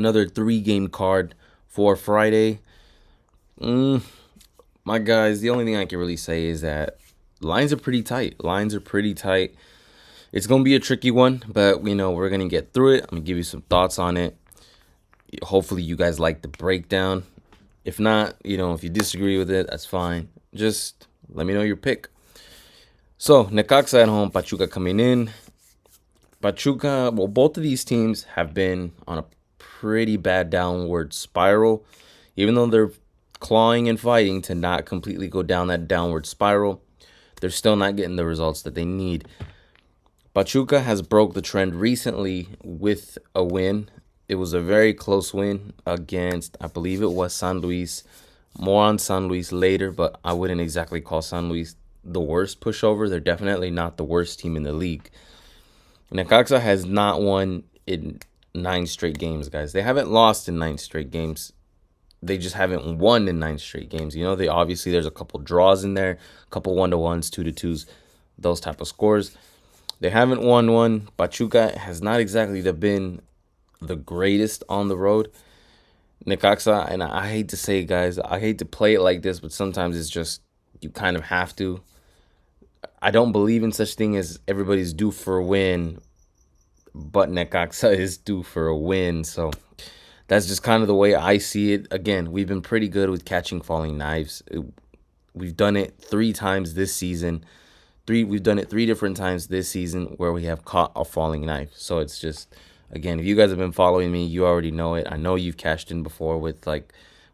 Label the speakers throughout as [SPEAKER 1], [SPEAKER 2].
[SPEAKER 1] Another 3-game card for Friday. My guys, the only thing I can really say is that lines are pretty tight. Lines are pretty tight. It's going to be a tricky one, but we're going to get through it. I'm going to give you some thoughts on it. Hopefully you guys like the breakdown. If not, if you disagree with it, that's fine. Just let me know your pick. So, Necaxa at home, Pachuca coming in. Pachuca, well, both of these teams have been on a pretty bad downward spiral. Even though they're clawing and fighting to not completely go down that downward spiral, they're still not getting the results that they need. Pachuca has broke the trend recently with a win. It was a very close win against, I believe it was San Luis. More on San Luis later, but I wouldn't exactly call San Luis the worst pushover. They're definitely not the worst team in the league. Necaxa has not won in 9 straight games, guys. They haven't lost in 9 straight games. They just haven't won in 9 straight games. They obviously there's a couple draws in there, a couple 1-1s, 2-2s, those type of scores. They haven't won one. Pachuca has not exactly been the greatest on the road. Necaxa, and I hate to say it, guys, I hate to play it like this, but sometimes it's just you kind of have to. I don't believe in such thing as everybody's due for a win, but Necaxa is due for a win. So that's just kind of the way I see it. Again, we've been pretty good with catching falling knives. We've done it 3 times this season. We've done it 3 different times this season where we have caught a falling knife. So it's just, again, if you guys have been following me, you already know it. I know you've cashed in before with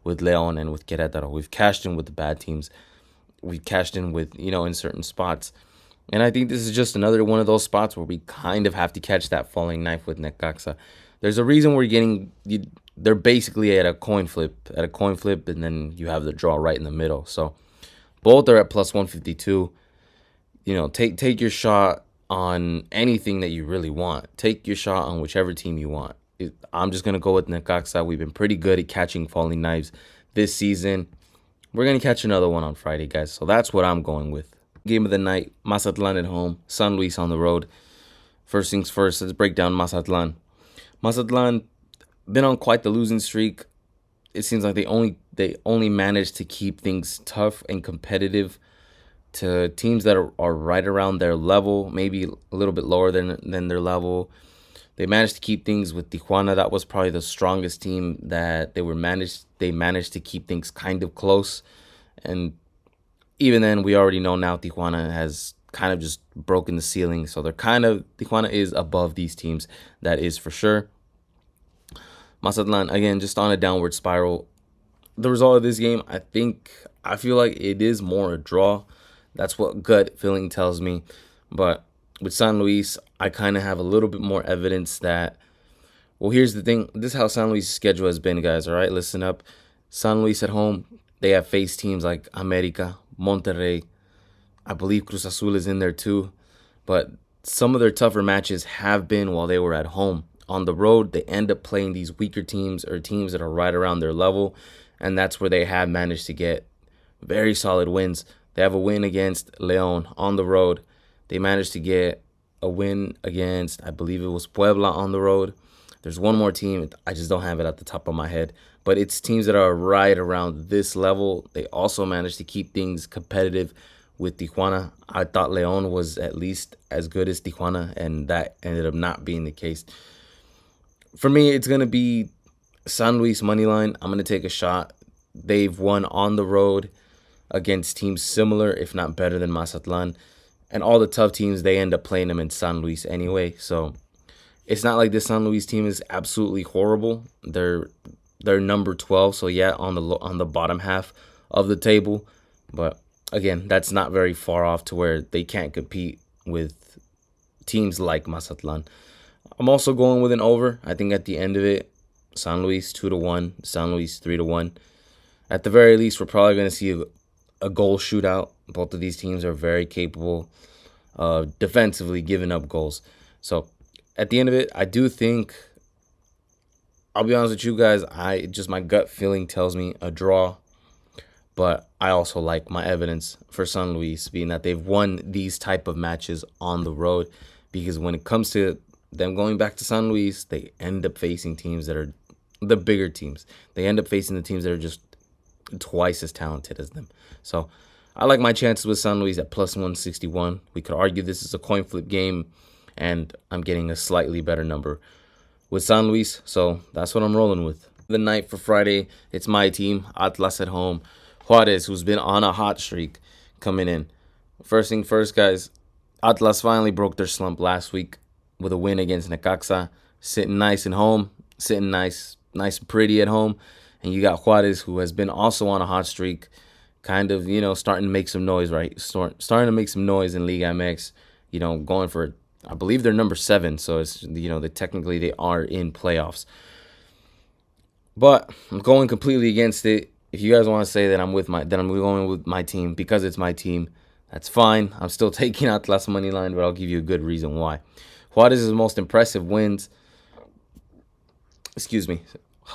[SPEAKER 1] Leon and with Querétaro. We've cashed in with the bad teams. We've cashed in with, in certain spots. And I think this is just another one of those spots where we kind of have to catch that falling knife with Necaxa. There's a reason they're basically at a coin flip, and then you have the draw right in the middle. So both are at plus 152. Take your shot on anything that you really want. Take your shot on whichever team you want. I'm just going to go with Necaxa. We've been pretty good at catching falling knives this season. We're going to catch another one on Friday, guys. So that's what I'm going with. Game of the night, Mazatlan at home, San Luis on the road. First things first, let's break down Mazatlan. Mazatlan been on quite the losing streak. It seems like they only managed to keep things tough and competitive to teams that are right around their level, maybe a little bit lower than their level. They managed to keep things with Tijuana. That was probably the strongest team that they managed to keep things kind of close. And even then, we already know now Tijuana has kind of just broken the ceiling. So Tijuana is above these teams. That is for sure. Mazatlan, again, just on a downward spiral. The result of this game, I feel like it is more a draw. That's what gut feeling tells me. But with San Luis, I kind of have a little bit more evidence that, well, here's the thing. This is how San Luis' schedule has been, guys, all right? Listen up. San Luis at home, they have faced teams like America, Monterrey. I believe Cruz Azul is in there too. But some of their tougher matches have been while they were at home. On the road, they end up playing these weaker teams or teams that are right around their level. And that's where they have managed to get very solid wins. They have a win against León on the road. They managed to get a win against, I believe it was Puebla on the road. There's one more team. I just don't have it at the top of my head. But it's teams that are right around this level. They also managed to keep things competitive with Tijuana. I thought León was at least as good as Tijuana, and that ended up not being the case. For me, it's going to be San Luis moneyline. I'm going to take a shot. They've won on the road against teams similar, if not better than Mazatlan. And all the tough teams, they end up playing them in San Luis anyway. So it's not like this San Luis team is absolutely horrible. They're number 12, so yeah, on the bottom half of the table. But again, that's not very far off to where they can't compete with teams like Mazatlan. I'm also going with an over. I think at the end of it, San Luis 2-1, San Luis 3-1. At the very least, we're probably going to see a goal shootout. Both of these teams are very capable of defensively giving up goals. So at the end of it, I do think, I'll be honest with you guys, my gut feeling tells me a draw. But I also like my evidence for San Luis being that they've won these type of matches on the road. Because when it comes to them going back to San Luis, they end up facing teams that are the bigger teams. They end up facing the teams that are just twice as talented as them. So I like my chances with San Luis at plus 161. We could argue this is a coin flip game, and I'm getting a slightly better number with San Luis. So that's what I'm rolling with. The night for Friday, it's my team, Atlas at home. Juarez, who's been on a hot streak, coming in. First thing first, guys, Atlas finally broke their slump last week with a win against Necaxa. Sitting nice and home, sitting nice and pretty at home. And you got Juarez, who has been also on a hot streak, kind of, starting to make some noise, right? Starting to make some noise in Liga MX, going for, I believe they're number 7. So it's, technically they are in playoffs. But I'm going completely against it. If you guys want to say that I'm going with my team because it's my team, that's fine. I'm still taking out less money line, but I'll give you a good reason why. Juarez's most impressive wins.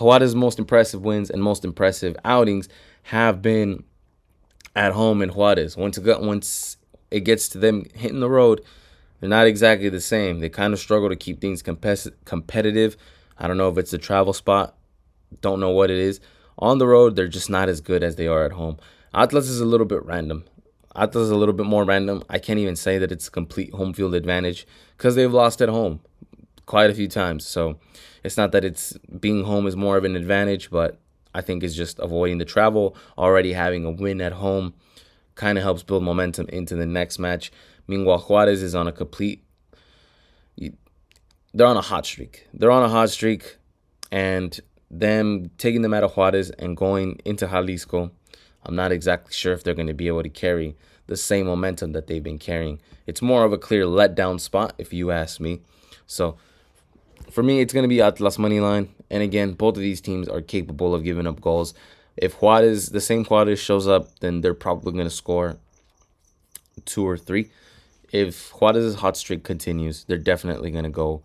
[SPEAKER 1] Juarez's most impressive wins and most impressive outings have been at home in Juarez. Once it gets to them hitting the road, they're not exactly the same. They kind of struggle to keep things competitive. I don't know if it's the travel spot. Don't know what it is. On the road, they're just not as good as they are at home. Atlas is a little bit random. Atlas is a little bit more random. I can't even say that it's a complete home field advantage because they've lost at home quite a few times. So it's not that it's being home is more of an advantage, but I think it's just avoiding the travel. Already having a win at home kind of helps build momentum into the next match. Meanwhile, Juarez is on a they're on a hot streak. And them taking them out of Juarez and going into Jalisco, I'm not exactly sure if they're going to be able to carry the same momentum that they've been carrying. It's more of a clear letdown spot, if you ask me. So for me, it's going to be Atlas money line. And again, both of these teams are capable of giving up goals. If the same Juarez shows up, then they're probably going to score 2 or 3. If Juarez's hot streak continues, they're definitely going to go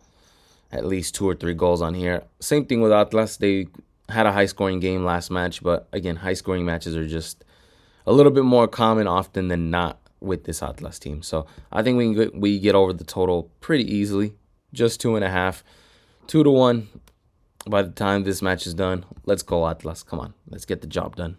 [SPEAKER 1] at least 2 or 3 goals on here. Same thing with Atlas. They had a high-scoring game last match, but again, high-scoring matches are just a little bit more common often than not with this Atlas team. So I think we get over the total pretty easily, just 2.5, 2-1 by the time this match is done. Let's go Atlas. Come on, let's get the job done.